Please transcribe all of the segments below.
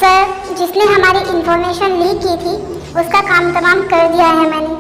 Sir, जिसने हमारी information leak की थी उसका काम तमाम कर दिया है मैंने,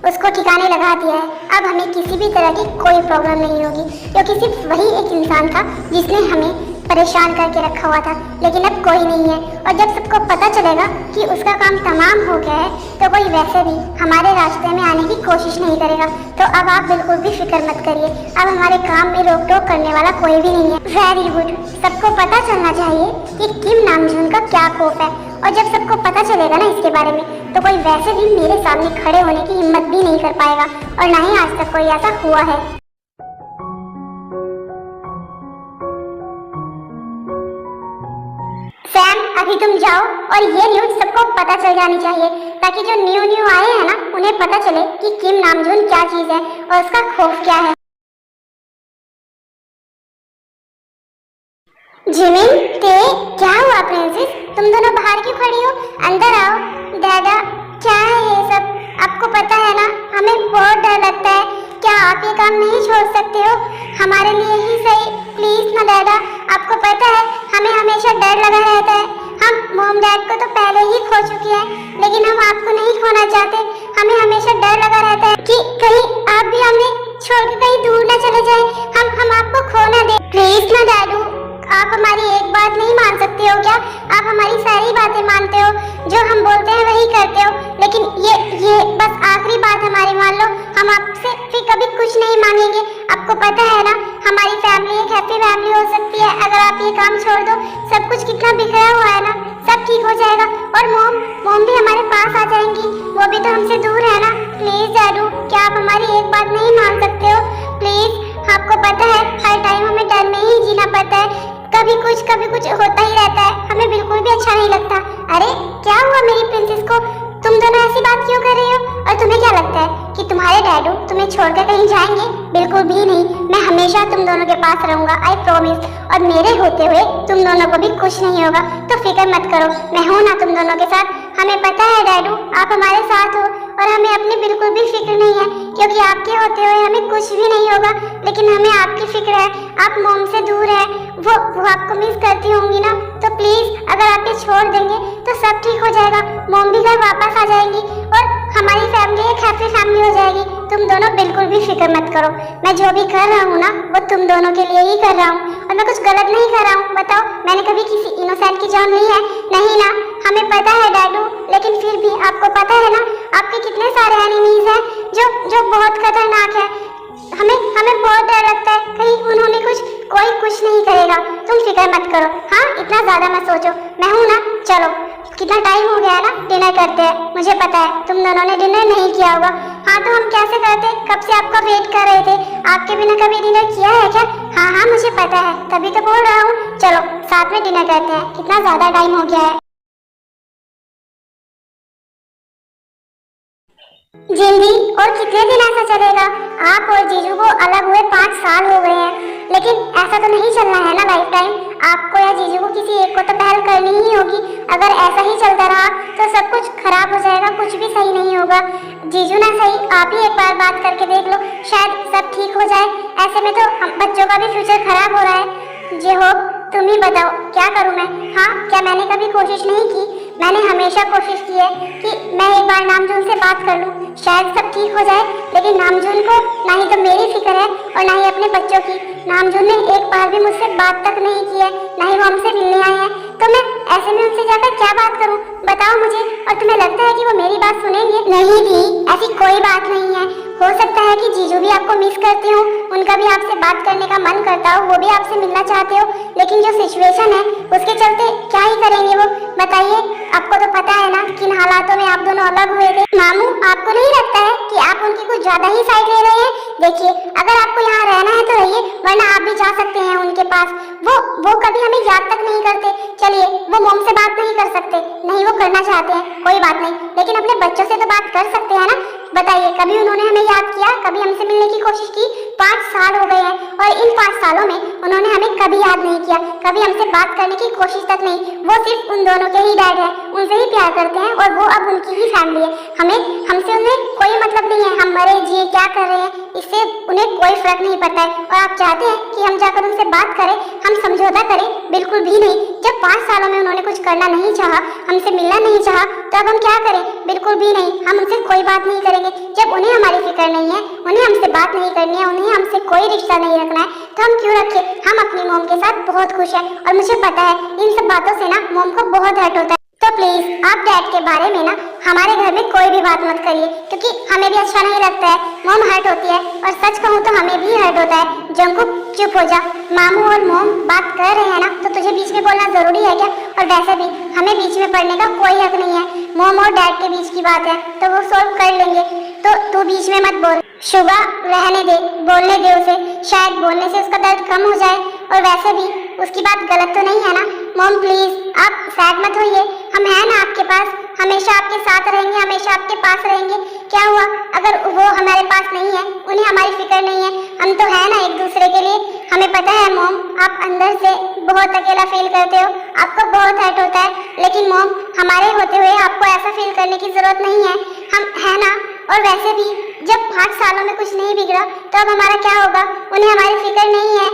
उसको ठिकाने लगा दिया है। अब हमें किसी भी तरह की कोई प्रॉब्लम नहीं होगी, क्योंकि सिर्फ वही एक इंसान था जिसने हमें परेशान करके रखा हुआ था, लेकिन अब कोई नहीं है। और जब सबको पता चलेगा कि उसका काम तमाम हो गया है तो कोई वैसे भी हमारे रास्ते में आने की कोशिश नहीं करेगा। तो अब आप बिल्कुल भी फिक्र मत करिए, अब हमारे काम में रोक टोक करने वाला कोई भी नहीं है। वेरी गुड, सबको पता चलना चाहिए कि किम नामजून का क्या खौफ है, और जब सबको पता चलेगा ना इसके बारे में तो कोई वैसे भी मेरे सामने खड़े होने की हिम्मत भी नहीं कर पाएगा, और ना ही आज तक कोई ऐसा हुआ है। सैम, अभी तुम जाओ और ये न्यूज़ सबको पता चल जानी चाहिए, ताकि जो न्यू आए हैं ना उन्हें पता चले कि किम नामजून क्या चीज़ है और उसका खौफ क्या है। जिमिन, ते, क्या हुआ प्रिंसेस? तुम दोनों बाहर क्यों खड़ी हो? अंदर आओ। दादा, क्या है ये सब? आपको पता है ना, हमें बहुत डर लगता है। क्या आप ये काम नहीं छोड़ सकते हो? हमारे लिए ही सही, प्लीज ना दादा। आपको पता है हमें हमेशा डर लगा रहता है। हम मॉम डैड को तो पहले ही खो चुके हैं, लेकिन हम आपको नहीं खोना चाहते। हमें हमेशा डर लगा रहता है कि कहीं आप भी हमें छोड़ के कहीं दूर न चले जाए, हम आपको खो ना दे। प्लीज ना दादू, आप हमारी एक बात नहीं मान सकते हो क्या? आप हमारी सारी बातें मानते हो, जो हम बोलते हैं वही करते हो, लेकिन ये बस आखिरी बात हमारी मान लो। हम आपसे फिर कभी कुछ नहीं मांगेंगे। आपको पता है ना, हमारी फैमिली एक हैप्पी फैमिली हो सकती है अगर आप ये काम छोड़ दो। सब कुछ कितना बिखरा हुआ है ना, सब ठीक हो जाएगा। और मॉम भी हमारे पास आ जाएंगी, वो भी तो हमसे दूर है ना। प्लीज दादू, क्या आप हमारी एक बात नहीं मान सकते हो? प्लीज, आपको पता है हर टाइम हमें डर में ही जीना पड़ता है, कभी कुछ होता ही रहता है, हमें बिल्कुल भी अच्छा नहीं लगता। अरे क्या हुआ मेरी प्रिंसेस को? तुम दोनों ऐसी बात क्यों कर रही हो? और तुम्हें क्या लगता है कि तुम्हारे डैडू तुम्हें छोड़कर कहीं जाएंगे? बिल्कुल भी नहीं, मैं हमेशा तुम दोनों के पास रहूंगा, आई प्रॉमिस। और मेरे होते हुए तुम दोनों को भी कुछ नहीं होगा, तो फिक्र मत करो, मैं हूं ना तुम दोनों के साथ। हमें पता है डैडू, आप हमारे साथ हो, और हमें अपनी बिल्कुल भी फिक्र नहीं है, क्योंकि आपके होते हुए हमें कुछ भी नहीं होगा। लेकिन हमें आपकी फिक्र है, आप मॉम से दूर है, वो आपको मिस करती होंगी ना। तो प्लीज अगर आप ये छोड़ देंगे तो सब ठीक हो जाएगा, मॉम भी घर वापस आ जाएंगी और हमारी फैमिली एक हैप्पी फैमिली हो जाएगी। तुम दोनों बिल्कुल भी फिक्र मत करो, मैं जो भी कर रहा हूँ ना वो तुम दोनों के लिए ही कर रहा हूँ, और मैं कुछ गलत नहीं कर रहा हूँ। बताओ, मैंने कभी किसी इनोसेंट की जान ली है? नहीं ना। हमें पता है डैडू, लेकिन फिर भी आपको पता है ना आपके कितने सारे एनिमीज हैं जो बहुत खतरनाक है। हमें बहुत डर लगता है कहीं उन्होंने कोई कुछ नहीं करेगा। तुम फिक्र मत करो, हाँ इतना ज्यादा मत सोचो, मैं हूँ ना। चलो, कितना टाइम हो गया है ना, डिनर करते हैं। मुझे पता है तुम दोनों ने डिनर नहीं किया होगा। हाँ तो हम कैसे करते, कब से आपका वेट कर रहे थे। आपके बिना कभी डिनर किया है क्या? हाँ मुझे पता है, तभी तो बोल रहा हूँ। चलो साथ में डिनर करते हैं, कितना ज्यादा टाइम हो गया है। जिंदगी और कितने दिन ऐसा चलेगा? आप और जीजू को अलग हुए 5 साल हो गए हैं, लेकिन ऐसा तो नहीं चलना है ना लाइफ टाइम। आपको या जीजू को किसी एक को तो पहल करनी ही होगी। अगर ऐसा ही चलता रहा तो सब कुछ खराब हो जाएगा, कुछ भी सही नहीं होगा। जीजू ना सही, आप ही एक बार बात करके देख लो, शायद सब ठीक हो जाए। ऐसे में तो हम बच्चों का भी फ्यूचर खराब हो रहा है। जे हो, तुम ही बताओ क्या करूं मैं? हाँ, क्या मैंने कभी कोशिश नहीं की? मैंने हमेशा कोशिश की है कि मैं एक बार नामजून से बात कर लूं, शायद सब ठीक हो जाए। लेकिन नामजून को ना ही तो मेरी फिक्र है और ना ही अपने बच्चों की। नामजून ने एक बार भी मुझसे बात तक नहीं की है, ना ही वो हमसे मिलने आए हैं। तो मैं ऐसे में उनसे जाकर क्या बात करूं? बताओ मुझे। और तुम्हें लगता है कि वो मेरी बात सुनेंगे? नहीं दी, ऐसी कोई बात नहीं है। हो सकता है कि जीजू भी आपको मिस करते हो, उनका भी आपसे बात करने का मन करता हो, वो भी आपसे मिलना चाहते हो, लेकिन जो सिचुएशन है उसके चलते क्या ही करेंगे वो? बताइए, आपको तो पता है ना किन हालात बातों में आप दोनों अलग हुए थे। मामू, आपको नहीं लगता है कि आप उनकी कुछ ज्यादा ही साइड ले रहे हैं? देखिए, अगर आपको यहाँ रहना है तो रहिए, वरना आप भी जा सकते हैं उनके पास। वो कभी हमें याद तक नहीं करते। चलिए, वो मोम से बात नहीं कर सकते, नहीं वो करना चाहते हैं, कोई बात नहीं, लेकिन अपने बच्चों से तो बात कर सकते हैं ना। बताइए, कभी उन्होंने हमें याद किया, कभी हमसे मिलने की कोशिश की? 5 साल हो गए हैं और इन 5 सालों में उन्होंने हमें कभी याद नहीं किया, कभी हमसे बात करने की कोशिश तक नहीं। वो सिर्फ उन दोनों के ही डैड हैं, उनसे ही प्यार करते हैं और वो अब उनकी ही फैमिली है। हमसे उन्हें कोई मतलब नहीं है, हम मरे जिए क्या कर रहे हैं इससे उन्हें कोई फर्क नहीं पड़ता है। और आप चाहते हैं कि हम जाकर उनसे बात करें, हम समझौता करें? बिल्कुल भी नहीं। जब 5 सालों में उन्होंने कुछ करना नहीं चाहा, हमसे मिलना नहीं चाहा, तो अब हम क्या करें? बिल्कुल भी नहीं, हम उनसे कोई बात नहीं करेंगे। जब उन्हें हमारी फिक्र नहीं है, उन्हें हमसे बात नहीं करनी है, उन्हें हमसे कोई रिश्ता नहीं रखना है, तो हम क्यों रखें? हम अपनी मोम के साथ बहुत खुश हैं और मुझे पता है इन सब बातों से ना मोम को बहुत हर्ट होता है। तो प्लीज आप डैड के बारे में ना हमारे घर में कोई भी बात मत करिए, क्योंकि हमें भी अच्छा नहीं लगता है, मोम हर्ट होती है और सच कहूँ तो हमें भी हर्ट होता है। जंकुक चुप हो जा, मामू और मोम बात कर रहे हैं ना, तो तुझे बीच में बोलना जरूरी है क्या? और वैसे भी हमें बीच में पड़ने का कोई हक नहीं है, मोम और डैड के बीच की बात है तो वो सॉल्व कर लेंगे, तो तू बीच में मत बोल। शुभा, रहने दे, बोलने दे उसे, शायद बोलने से उसका दर्द कम हो जाए। और वैसे भी उसकी बात गलत तो नहीं है ना। मोम प्लीज आप सैड मत होइए, हम हैं ना आपके पास, हमेशा आपके साथ रहेंगे, हमेशा आपके पास रहेंगे। क्या हुआ अगर वो हमारे पास नहीं है, उन्हें हमारी फिक्र नहीं है? हम तो है ना एक दूसरे के लिए। हमें पता है मोम, आप अंदर से बहुत अकेला फील करते हो, आपको बहुत हर्ट होता है, लेकिन मोम हमारे होते हुए आपको ऐसा फील करने की जरूरत नहीं है, हम है ना। और वैसे भी जब 5 सालों में कुछ नहीं बिगड़ा तो अब हमारा क्या होगा? उन्हें हमारी फिक्र नहीं है,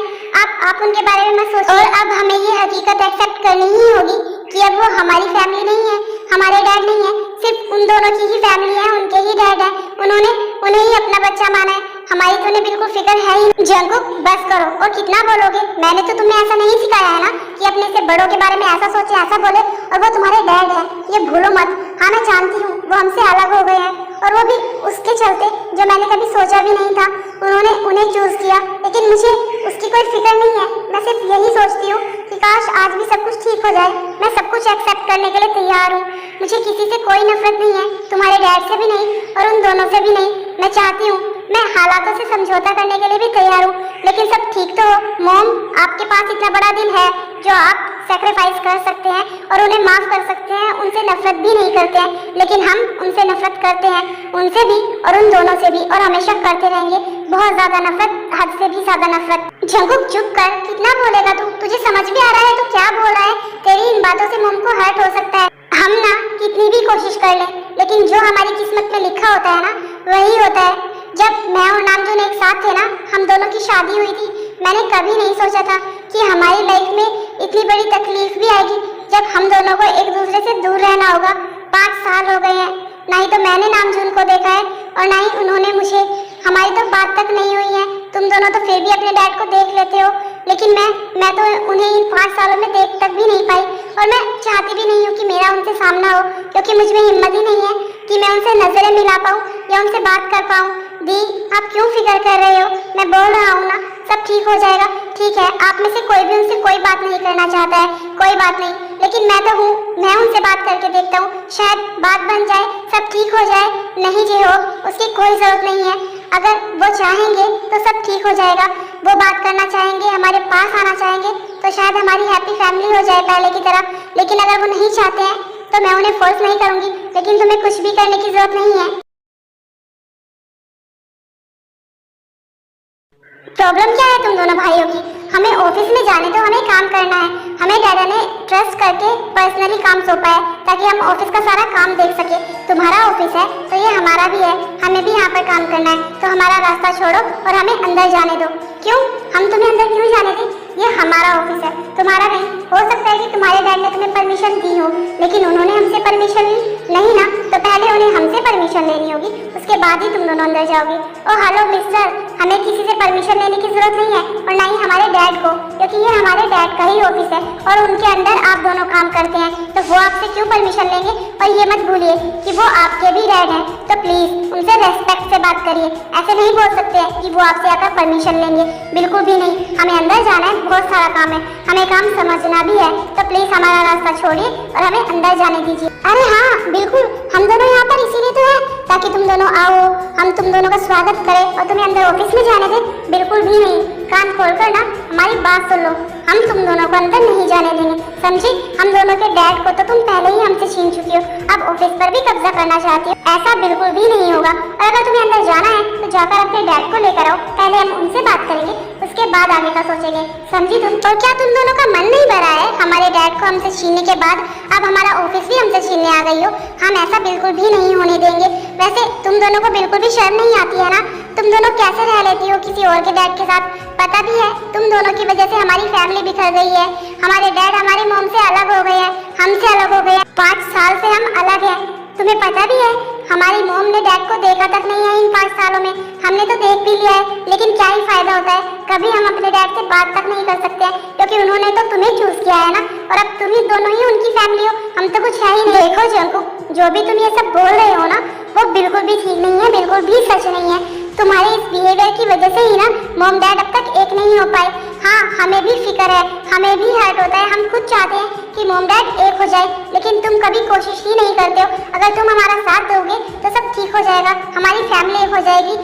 आप उनके बारे में मत सोचिए। और अब हमें ये हकीकत एक्सेप्ट करनी ही होगी कि अब वो हमारी फैमिली नहीं है, हमारे डैड नहीं है, सिर्फ उन दोनों की ही फैमिली है, उनके ही डैड है, उन्हें ही अपना बच्चा माना है, हमारी तो उन्हें बिल्कुल फिक्र है ही। जंकुक बस करो, और कितना बोलोगे? मैंने तो तुम्हें ऐसा नहीं सिखाया है ना कि अपने से बड़ों के बारे में ऐसा सोचे, ऐसा बोले, और वो तुम्हारे डैड है, ये भूलो मत। हाँ मैं जानती हूँ वो हमसे अलग हो गए हैं, और वो भी उसके चलते जो मैंने कभी सोचा भी नहीं था। उन्होंने उन्हें चूज किया, लेकिन मुझे उसकी कोई फिक्र नहीं है। मैं सिर्फ यही सोचती हूँ कि काश आज भी सब कुछ ठीक हो जाए। मैं सब कुछ एक्सेप्ट करने के लिए तैयार हूँ, मुझे किसी से कोई नफरत नहीं है, तुम्हारे डैड से भी नहीं और उन दोनों से भी नहीं। मैं चाहती हूँ, मैं हालातों से समझौता करने के लिए भी तैयार हूँ, लेकिन सब ठीक तो हो। मोम, आपके पास इतना बड़ा दिल है जो आप सैक्रिफाइस कर सकते हैं और उन्हें माफ कर सकते हैं, उनसे नफरत भी नहीं करते हैं, लेकिन हम उनसे नफरत करते हैं, उनसे भी और उन दोनों से भी, और हमेशा करते रहेंगे। बहुत ज्यादा नफरत, हद से भी ज्यादा नफरत। जंकुक चुप कर, कितना बोलेगा तू? तुझे समझ भी आ रहा है तू क्या बोल रहा है? तेरी इन बातों से मोम को हर्ट हो सकता है। हम ना कितनी भी कोशिश कर लें, लेकिन जो हमारी किस्मत में लिखा होता है ना वही होता है। जब मैं और नामजून एक साथ थे ना, हम दोनों की शादी हुई थी, मैंने कभी नहीं सोचा था कि हमारी लाइफ में इतनी बड़ी तकलीफ भी आएगी जब हम दोनों को एक दूसरे से दूर रहना होगा। 5 साल हो गए हैं, ना ही तो मैंने नामजून को देखा है और ना ही उन्होंने मुझे। हमारी तो बात तक नहीं हुई है। तुम दोनों तो फिर भी अपने डैड को देख लेते हो, लेकिन मैं तो उन्हें इन 5 सालों में देख तक भी नहीं पाई, और मैं चाहती भी नहीं हूँ कि मेरा उनसे सामना हो, क्योंकि मुझ में हिम्मत ही नहीं है कि मैं उनसे नजरें मिला पाऊँ या उनसे बात कर पाऊँ। दी, आप क्यों फिक्र कर रहे हो? मैं बोल रहा हूँ ना, सब ठीक हो जाएगा। ठीक है, आप में से कोई भी उनसे कोई बात नहीं करना चाहता है, कोई बात नहीं, लेकिन मैं तो हूँ, मैं उनसे बात करके देखता हूँ, शायद बात बन जाए, सब ठीक हो जाए। नहीं जी हो, उसकी कोई जरूरत नहीं है। अगर वो चाहेंगे तो सब ठीक हो जाएगा। वो बात करना चाहेंगे, हमारे पास आना चाहेंगे, तो शायद हमारी हैप्पी फैमिली हो जाए पहले की तरह। लेकिन अगर वो नहीं चाहते हैं तो मैं उन्हें फोर्स नहीं करूँगी, लेकिन तुम्हें कुछ भी करने की जरूरत नहीं है। प्रॉब्लम क्या है तुम दोनों भाइयों की? हमें ऑफिस में जाने दो, हमें काम करना है। हमें डैडा ने ट्रस्ट करके पर्सनली काम सौंपा है ताकि हम ऑफिस का सारा काम देख सके। तुम्हारा ऑफिस है तो ये हमारा भी है, हमें भी यहाँ पर काम करना है, तो हमारा रास्ता छोड़ो और हमें अंदर जाने दो। क्यों? हम तुम्हें अंदर क्यों जाने दें? ये हमारा ऑफिस है, तुम्हारा नहीं। हो सकता है कि तुम्हारे डैड ने तुम्हें परमिशन दी हो, लेकिन उन्होंने हमसे परमिशन ली नहीं ना, तो पहले उन्हें हमसे परमिशन लेनी होगी, उसके बाद ही तुम दोनों अंदर जाओगे। ओ हेलो मिस्टर, हमें किसी से परमिशन लेने की जरूरत नहीं है और ना ही हमारे डैड को, क्योंकि ये हमारे डैड का ही ऑफिस है और उनके अंडर आप दोनों काम करते हैं, तो वो आपसे क्यों परमिशन लेंगे। और ये मत भूलिए कि वो आपके भी डैड हैं, तो प्लीज उनसे रेस्पेक्ट से बात करिए। ऐसे नहीं बोल सकते हैं कि वो आपसे आकर परमिशन लेंगे, बिल्कुल भी नहीं। हमें अंदर जाना है, बहुत सारा काम है, हमें काम समझना भी है, तो प्लीज हमारा रास्ता छोड़िए और हमें अंदर जाने दीजिए। अरे हाँ बिल्कुल, हम दोनों यहाँ पर इसीलिए तो है ताकि तुम दोनों आओ, हम तुम दोनों का स्वागत करें और तुम्हें अंदर ऑफिस में जाने दें, बिल्कुल भी नहीं। कान खोलकर ना हमारी बात सुन लो, हम तुम दोनों को अंदर नहीं जाने देंगे, समझी। हम दोनों के डैड को तो तुम पहले ही हमसे छीन चुकी हो, अब ऑफिस पर भी कब्जा करना चाहती हो, ऐसा बिल्कुल भी नहीं होगा। और अगर तुम्हें अंदर जाना है तो जाकर अपने डैड को लेकर आओ, पहले हम उनसे बात करेंगे, उसके बाद आगे का सोचेंगे, समझी तुम। और क्या तुम दोनों का मन नहीं भरा है हमारे डैड को हमसे छीनने के बाद अब हमारा ऑफिस भी हमसे छीनने आ गई हो। हम ऐसा बिल्कुल भी नहीं होने देंगे। वैसे तुम दोनों को बिल्कुल भी शर्म नहीं आती है ना, तुम दोनों कैसे रह लेती हो किसी और के डैड के साथ। पता भी है तुम दोनों की वजह से हमारी फैमिली बिखर गई है, हमारे डैड हमारे मॉम से अलग हो गए हैं, हमसे अलग हो गए हैं, 5 साल से हम अलग हैं। तुम्हें पता भी है हमारी मॉम ने डैड को देखा तक नहीं है इन 5 सालों में, हमने तो देख भी लिया है, लेकिन क्या ही फायदा होता है। कभी हम अपने डैड से बात तक नहीं कर सकते हैं, क्योंकि उन्होंने तो तुम्हें चूज किया है ना, और अब तुम ही दोनों ही उनकी फैमिली हो, हम तो कुछ है ही नहीं। देखो जंकू, जो भी तुम ये सब बोल रहे हो ना, वो बिल्कुल भी ठीक नहीं है, बिल्कुल भी सच नहीं है। तुम्हारे इस बिहेवियर की वजह से ही ना मॉम डैड अब तक एक नहीं हो पाए। हाँ हमें भी फिक्र है, हमें भी हर्ट होता है, हम खुद चाहते हैं कि मॉम डैड एक हो जाए, लेकिन तुम कभी कोशिश ही नहीं करते हो। अगर तुम हमारा साथ दोगे तो सब ठीक हो जाएगा, हमारी फैमिली एक हो जाएगी।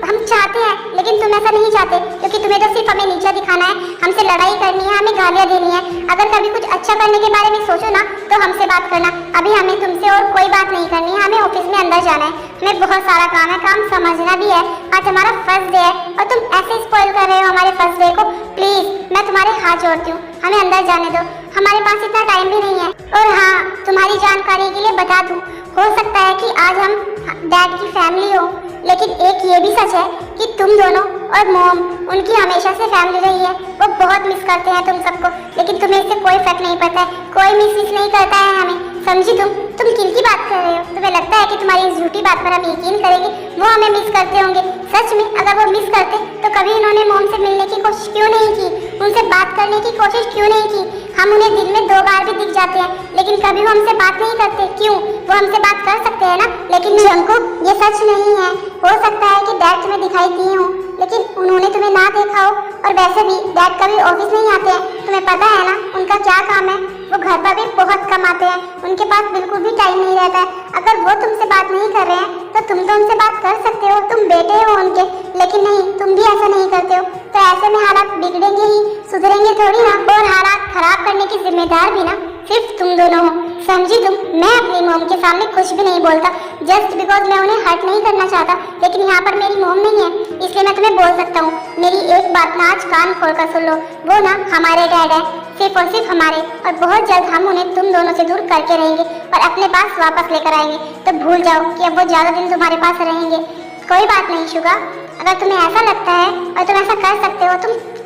हम चाहते हैं, लेकिन तुम ऐसा नहीं चाहते, क्योंकि तुम्हें तो सिर्फ हमें नीचा दिखाना है, हमसे लड़ाई करनी है, हमें गालियाँ देनी है। अगर कभी कुछ अच्छा करने के बारे में सोचो ना तो हमसे बात करना, अभी हमें तुमसे और कोई बात नहीं करनी है, हमें ऑफिस में अंदर जाना है, हमें बहुत सारा काम है, काम समझना भी है। आज हमारा फर्स्ट डे है और तुम ऐसे स्पॉइल कर रहे हो हमारे फर्स्ट डे को। प्लीज मैं तुम्हारे हाथ जोड़ती हूँ, हमें अंदर जाने दो, हमारे पास इतना टाइम भी नहीं है। और हाँ तुम्हारी जानकारी के लिए बता दूँ, हो सकता है कि आज हम डैड की फैमिली हो, लेकिन एक ये भी सच है कि तुम दोनों और मॉम उनकी हमेशा से फैमिली रही है, वो बहुत मिस करते हैं तुम सबको, लेकिन तुम्हें इससे कोई फर्क नहीं पड़ता है, कोई मिस नहीं करता है हमें, समझी तुम किन की बात कर रहे हो। तुम्हें लगता है कि तुम्हारी इस झूठी बात पर हम यकीन करेंगे, वो हमें मिस करते होंगे। सच में अगर वो मिस करते तो कभी उन्होंने मॉम से मिलने की कोशिश क्यों नहीं की, उनसे बात करने की कोशिश क्यों नहीं की। हम उन्हें दिन में 2 बार भी दिख जाते हैं, लेकिन कभी वो हमसे बात नहीं करते, क्यों। वो हमसे बात कर सकते हैं ना, लेकिन जंकू ये सच नहीं है। हो सकता है कि डैड तुम्हें दिखाई दिए हों, लेकिन उन्होंने तुम्हें ना देखा हो। और वैसे भी डैड कभी ऑफिस नहीं आते हैं, तुम्हें पता है ना उनका क्या काम है, वो घर पर भी बहुत कम आते हैं, उनके पास बिल्कुल भी टाइम नहीं रहता है। अगर वो तुमसे बात नहीं कर रहे हैं तो तुम तो उनसे बात कर सकते हो, तुम बेटे हो उनके, लेकिन नहीं, तुम भी ऐसा नहीं करते हो। तो ऐसे में हालात बिगड़ेंगे ही, सुधरेंगे थोड़ी ना, और हालात खराब करने की जिम्मेदार भी ना सिर्फ तुम दोनों हो, समझी तुम। मैं अपनी मॉम के सामने कुछ भी नहीं बोलता, जस्ट बिकॉज मैं उन्हें हर्ट नहीं करना चाहता, लेकिन यहाँ पर मेरी मॉम नहीं है, इसलिए मैं तुम्हें बोल सकता हूँ। मेरी एक बात ना आज कान खोल कर सुन लो, वो ना हमारे डैड है, सिर्फ और सिर्फ हमारे, और बहुत जल्द हम उन्हें तुम दोनों से दूर करके रहेंगे और अपने पास वापस लेकर आएंगे। तो भूल जाओ कि अब वो ज़्यादा दिन तुम्हारे पास रहेंगे। कोई बात नहीं शुगा, अगर तुम्हें ऐसा लगता है और तुम ऐसा कर सकते हो,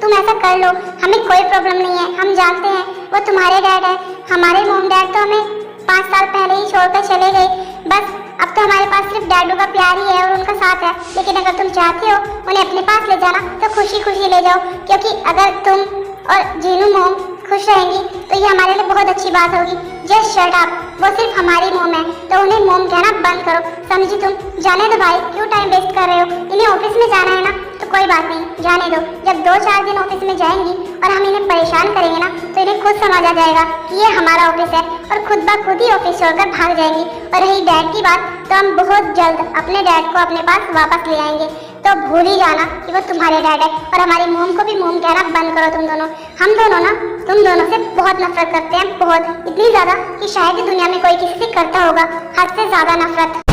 तुम ऐसा कर लो, हमें कोई प्रॉब्लम नहीं है। हम जानते हैं वो तुम्हारे डैड है, हमारे मॉम डैड तो हमें 5 साल पहले ही छोड़कर चले गए, बस अब तो हमारे पास सिर्फ डैडू का प्यार ही है और उनका साथ है। लेकिन अगर तुम चाहते हो उन्हें अपने पास ले जाना तो खुशी खुशी ले जाओ, क्योंकि अगर तुम और जीनू मॉम खुश रहेंगी तो ये हमारे लिए बहुत अच्छी बात होगी। जस्ट शट अप, वो सिर्फ हमारी मॉम है, तो उन्हें मॉम कहना बंद करो, समझी तुम। जाने दो भाई, क्यों टाइम वेस्ट कर रहे हो, इन्हें ऑफिस में जाना है ना, तो कोई बात नहीं, जाने दो। जब 2-4 दिन ऑफिस में जाएंगी और हम इन्हें परेशान करेंगे ना, तो इन्हें खुद समझ आ जाएगा कि ये हमारा ऑफिस है, और खुद ब खुद ही ऑफिस छोड़कर भाग जाएंगी। और रही डैड की बात, तो हम बहुत जल्द अपने डैड को अपने पास वापस ले आएंगे। तो भूल ही जाना कि वो तुम्हारे डैड है, और हमारी मॉम को भी मॉम कहना बंद करो तुम दोनों। हम दोनों ना तुम दोनों से बहुत नफरत करते हैं, बहुत, इतनी ज़्यादा कि शायद दुनिया में कोई किसी से करता होगा हद से ज़्यादा नफरत।